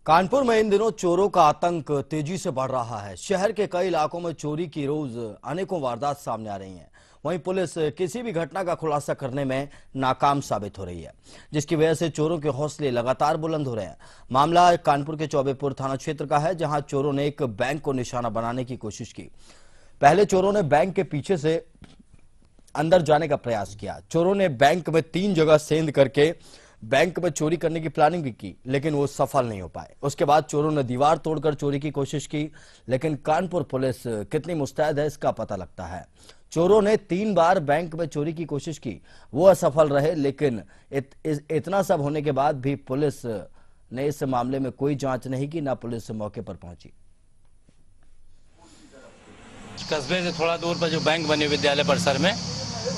कानपुर में इन दिनों चोरों का आतंक तेजी से बढ़ रहा है। शहर के कई इलाकों में चोरी की रोज अनेकों वारदात सामने आ रही हैं। वहीं पुलिस किसी भी घटना का खुलासा करने में नाकाम साबित हो रही है, जिसकी वजह से चोरों के हौसले लगातार बुलंद हो रहे हैं। मामला कानपुर के चौबेपुर थाना क्षेत्र का है, जहां चोरों ने एक बैंक को निशाना बनाने की कोशिश की। पहले चोरों ने बैंक के पीछे से अंदर जाने का प्रयास किया। चोरों ने बैंक में 3 जगह सेंध करके बैंक में चोरी करने की प्लानिंग भी की, लेकिन वो सफल नहीं हो पाए। उसके बाद चोरों ने दीवार तोड़कर चोरी की कोशिश की, लेकिन कानपुर पुलिस कितनी मुस्तैद है इसका पता लगता है। चोरों ने 3 बार बैंक में चोरी की कोशिश की, वो असफल रहे, लेकिन इतना सब होने के बाद भी पुलिस ने इस मामले में कोई जांच नहीं की, ना पुलिस मौके पर पहुंची। कस्बे से थोड़ा दूर पर जो बैंक बने विद्यालय परिसर में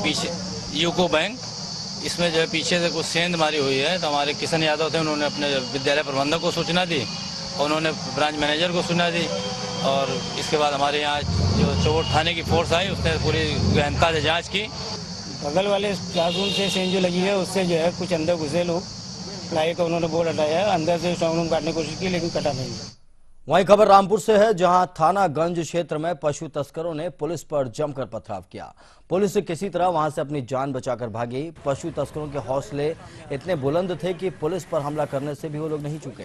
पीछे यूको बैंक, इसमें जो है पीछे से कुछ सेंध मारी हुई है। तो हमारे किशन यादव थे, उन्होंने अपने विद्यालय प्रबंधक को सूचना दी और उन्होंने ब्रांच मैनेजर को सूचना दी। और इसके बाद हमारे यहाँ जो चौबेपुर थाने की फोर्स आई, उसने पूरी गहनता से जांच की। बगल वाले क्लासरूम से सेंध जो लगी है, उससे जो है कुछ अंदर घुसे लोग, प्लाई का उन्होंने बोर्ड हटाया, अंदर से स्ट्रांग रूम काटने की कोशिश की, लेकिन कटा नहीं। वहीं खबर रामपुर से है, जहां थानागंज क्षेत्र में पशु तस्करों ने पुलिस पर जमकर पथराव किया। पुलिस किसी तरह वहां से अपनी जान बचाकर भागी। पशु तस्करों के हौसले इतने बुलंद थे कि पुलिस पर हमला करने से भी वो लोग नहीं चुके।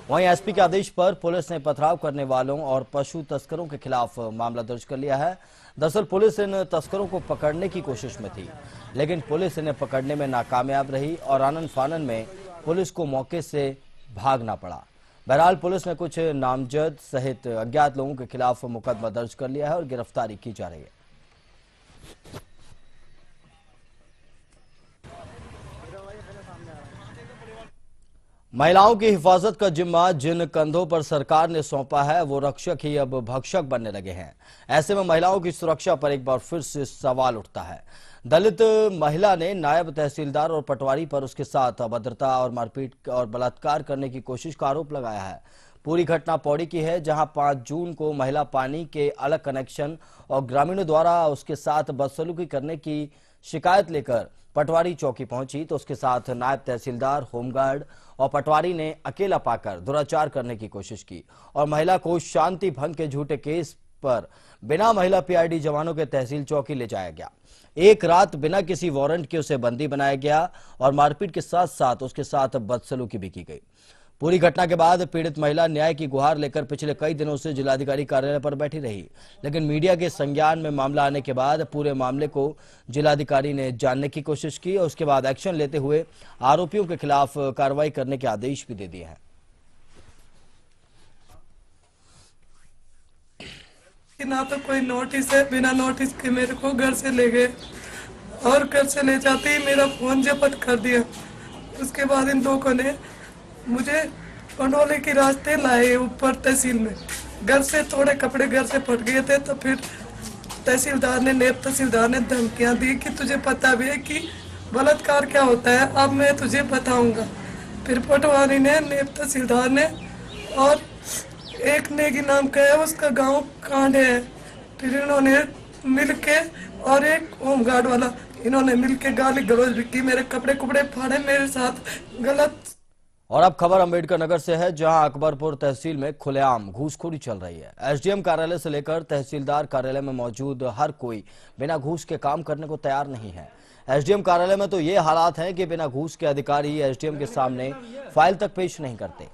वहीं एसपी के आदेश पर पुलिस ने पथराव करने वालों और पशु तस्करों के खिलाफ मामला दर्ज कर लिया है। दरअसल पुलिस इन तस्करों को पकड़ने की कोशिश में थी, लेकिन पुलिस इन्हें पकड़ने में नाकामयाब रही और आनन फानन में पुलिस को मौके से भागना पड़ा। बहरहाल पुलिस ने कुछ नामजद सहित अज्ञात लोगों के खिलाफ मुकदमा दर्ज कर लिया है और गिरफ्तारी की जा रही है। महिलाओं की हिफाजत का जिम्मा जिन कंधों पर सरकार ने सौंपा है, वो रक्षक ही अब भक्षक बनने लगे हैं। ऐसे में महिलाओं की सुरक्षा पर एक बार फिर से सवाल उठता है। दलित महिला ने नायब तहसीलदार और पटवारी पर उसके साथ अभद्रता और मारपीट और बलात्कार करने की कोशिश का आरोप लगाया है। पूरी घटना पौड़ी की है, जहां 5 जून को महिला पानी के अलग कनेक्शन और ग्रामीणों द्वारा उसके साथ बदसलूकी करने की शिकायत लेकर पटवारी चौकी पहुंची, तो उसके साथ नायब तहसीलदार, होमगार्ड और पटवारी ने अकेला पाकर दुराचार करने की कोशिश की और महिला को शांति भंग के झूठे केस पर बिना महिला पीआईडी जवानों के तहसील चौकी ले जाया गया। एक रात बिना किसी वारंट के उसे बंदी बनाया गया और मारपीट के साथ साथ उसके साथ बदसलूकी भी की गई। पूरी घटना के बाद पीड़ित महिला न्याय की गुहार लेकर पिछले कई दिनों से जिलाधिकारी कार्यालय पर बैठी रही, लेकिन मीडिया के संज्ञान में मामला आने के बाद पूरे मामले को जिलाधिकारी ने जानने की कोशिश की और उसके बाद एक्शन लेते हुए आरोपियों के खिलाफ कार्रवाई करने के आदेश भी दे दिए हैं। ना तो कोई नोटिस है, बिना नोटिस के मेरे को घर से ले गए और घर से ले जाते ही मेरा फोन जब्त कर दिया। उसके बाद इन लोगों ने मुझे पंडोली के रास्ते लाए ऊपर तहसील में। घर से थोड़े कपड़े घर से फट गए थे, तो फिर नायब तहसीलदार ने धमकियां दी कि तुझे पता भी है कि बलात्कार क्या होता है, अब मैं तुझे बताऊंगा। फिर पटवारी ने, नायब तहसीलदार ने और एक नेगी नाम का है, उसका गांव कांडे है, फिर इन्होंने मिलके और एक होमगार्ड वाला, इन्होंने मिलके गाली गलौज भी की, मेरे कपड़े कुपड़े फाड़े, मेरे साथ गलत। और अब खबर अम्बेडकर नगर से है, जहां अकबरपुर तहसील में खुलेआम घूसखोरी चल रही है। एसडीएम कार्यालय से लेकर तहसीलदार कार्यालय में मौजूद हर कोई बिना घूस के काम करने को तैयार नहीं है। एसडीएम कार्यालय में तो ये हालात हैं कि बिना घूस के अधिकारी एसडीएम के सामने फाइल तक पेश नहीं करते।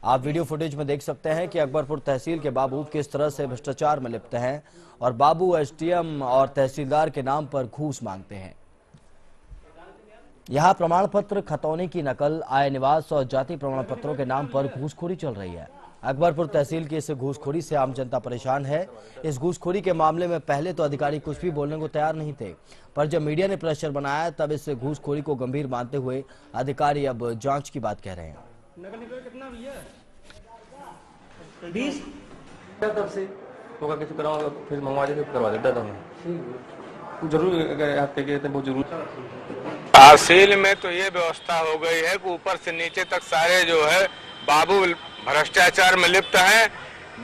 आप वीडियो फुटेज में देख सकते हैं कि अकबरपुर तहसील के बाबू किस तरह से भ्रष्टाचार में लिप्त हैं और बाबू एसडीएम और तहसीलदार के नाम पर घूस मांगते हैं। यहाँ प्रमाण पत्र, खतौनी की नकल, आय निवास और जाति प्रमाण पत्रों के नाम पर घूसखोरी चल रही है। अकबरपुर तहसील की इस घूसखोरी से आम जनता परेशान है। इस घूसखोरी के मामले में पहले तो अधिकारी कुछ भी बोलने को तैयार नहीं थे, पर जब मीडिया ने प्रेशर बनाया तब इस घूसखोरी को गंभीर मानते हुए अधिकारी अब जांच की बात कह रहे हैं। कितना भैया? 20 तब से होगा, किसी कराओ फिर मंगवा दे, करवा देता था जरूर, हफ्ते के बहुत जरूर। तहसील में तो ये व्यवस्था हो गई है कि ऊपर से नीचे तक सारे जो है बाबू भ्रष्टाचार में लिप्त हैं।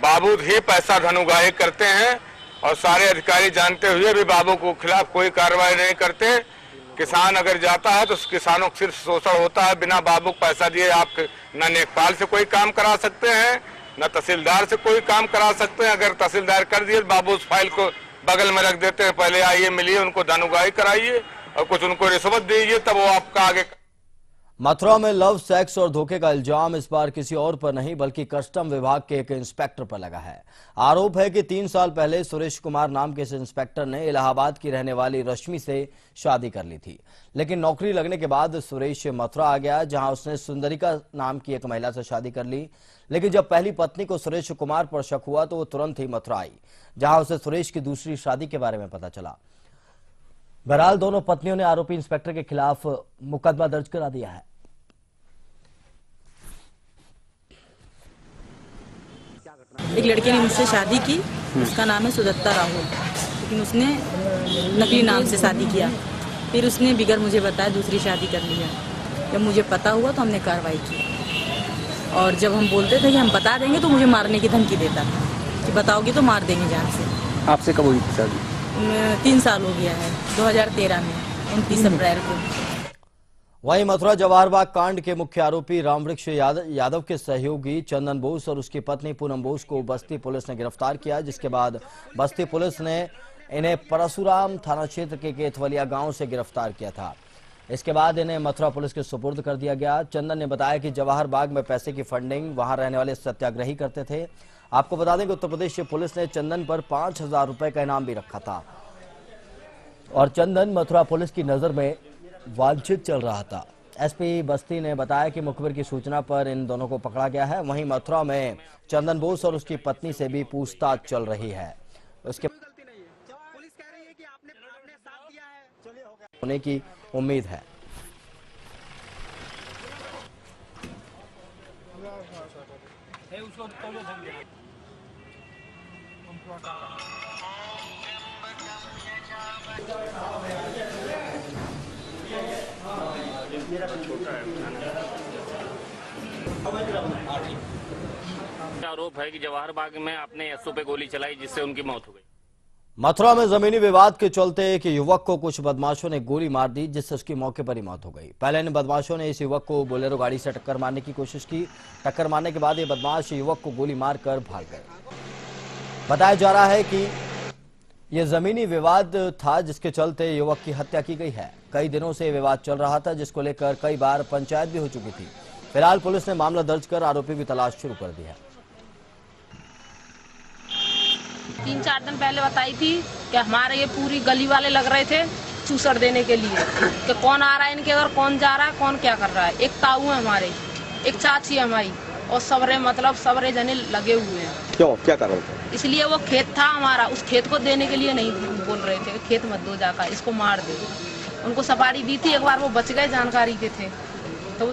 बाबू ही पैसा धनुगाही करते हैं और सारे अधिकारी जानते हुए भी बाबू को खिलाफ कोई कार्रवाई नहीं करते किसान अगर जाता है तो किसानों को सिर्फ शोषण होता है। बिना बाबू को पैसा दिए आप न लेखपाल से कोई काम करा सकते हैं, न तहसीलदार से कोई काम करा सकते हैं। अगर तहसीलदार कर दिए बाबू उस फाइल को बगल में रख देते हैं, पहले आइए मिलिए, उनको धनुगाही कराइए और कुछ उनको रिश्वत दीजिए, तब वो आपका आगे। मथुरा में लव, सेक्स और धोखे का इल्जाम इस बार किसी और पर नहीं बल्कि कस्टम विभाग के एक इंस्पेक्टर पर लगा है। आरोप है कि 3 साल पहले सुरेश कुमार नाम के इस इंस्पेक्टर ने इलाहाबाद की रहने वाली रश्मि से शादी कर ली थी, लेकिन नौकरी लगने के बाद सुरेश मथुरा आ गया, जहां उसने सुंदरिका नाम की एक महिला से शादी कर ली। लेकिन जब पहली पत्नी को सुरेश कुमार पर शक हुआ तो वो तुरंत ही मथुरा आई, जहां उसे सुरेश की दूसरी शादी के बारे में पता चला। बहरहाल दोनों पत्नियों ने आरोपी इंस्पेक्टर के खिलाफ मुकदमा दर्ज करा दिया है। एक लड़के ने मुझसे शादी की, उसका नाम है सुदत्ता राहुल, लेकिन उसने नकली नाम से शादी किया। फिर उसने बिगर मुझे बताया दूसरी शादी कर लिया। जब मुझे पता हुआ तो हमने कार्रवाई की, और जब हम बोलते थे कि हम बता देंगे तो मुझे मारने की धमकी देता था कि बताओगी तो मार देंगे जान से। आपसे कब हुई थी शादी? 3 साल हो गया है, 2013 में 29 अप्रैल को। वहीं मथुरा जवाहर बाग कांड के मुख्य आरोपी रामवृक्ष यादव के सहयोगी चंदन बोस और उसकी पत्नी पूनम बोस को बस्ती पुलिस ने गिरफ्तार किया, जिसके बाद बस्ती पुलिस ने इन्हें परशुराम थाना क्षेत्र के केथवलिया गांव से गिरफ्तार किया था। इसके बाद इन्हें मथुरा पुलिस के सुपुर्द कर दिया गया। चंदन ने बताया कि जवाहर बाग में पैसे की फंडिंग वहां रहने वाले सत्याग्रही करते थे। आपको बता दें कि उत्तर प्रदेश पुलिस ने चंदन पर 5,000 रुपए का इनाम भी रखा था और चंदन मथुरा पुलिस की नजर में वांछित चल रहा था। एसपी बस्ती ने बताया कि मुखबिर की सूचना पर इन दोनों को पकड़ा गया है। वहीं मथुरा में चंदन बोस और उसकी पत्नी से भी पूछताछ चल रही है। उसके होने की उम्मीद है। आरोप है कि जवाहर बाग में आपने एसओ पे गोली चलाई जिससे उनकी मौत हो गई। मथुरा में जमीनी विवाद के चलते एक युवक को कुछ बदमाशों ने गोली मार दी, जिससे उसकी मौके पर ही मौत हो गई। पहले इन बदमाशों ने इस युवक को बोलेरो गाड़ी से टक्कर मारने की कोशिश की। टक्कर मारने के बाद ये बदमाश युवक को गोली मारकर भाग गए। बताया जा रहा है कि यह जमीनी विवाद था जिसके चलते युवक की हत्या की गई है। कई दिनों से विवाद चल रहा था, जिसको लेकर कई बार पंचायत भी हो चुकी थी। फिलहाल पुलिस ने मामला दर्ज कर आरोपी की तलाश शुरू कर दी है। 3-4 दिन पहले बताई थी कि हमारे ये पूरी गली वाले लग रहे थे चूसर देने के लिए कि कौन आ रहा है इनके घर, कौन जा रहा है, कौन क्या कर रहा है। एक ताऊ है हमारे, एक चाची है हमारी, और सबरे जने लगे हुए हैं। क्यों, क्या कारण था? इसलिए वो खेत था हमारा, उस खेत को देने के लिए नहीं बोल रहे थे, खेत मत दो जाकर, इसको मार दे। उनको सफारी दी थी, एक बार वो बच गए, जानकारी के थे तो।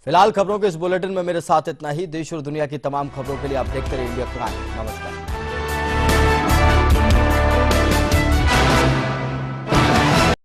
फिलहाल खबरों के इस बुलेटिन में मेरे साथ इतना ही। देश और दुनिया की तमाम खबरों के लिए आप देखते रहिए इंडिया प्राइम। नमस्कार।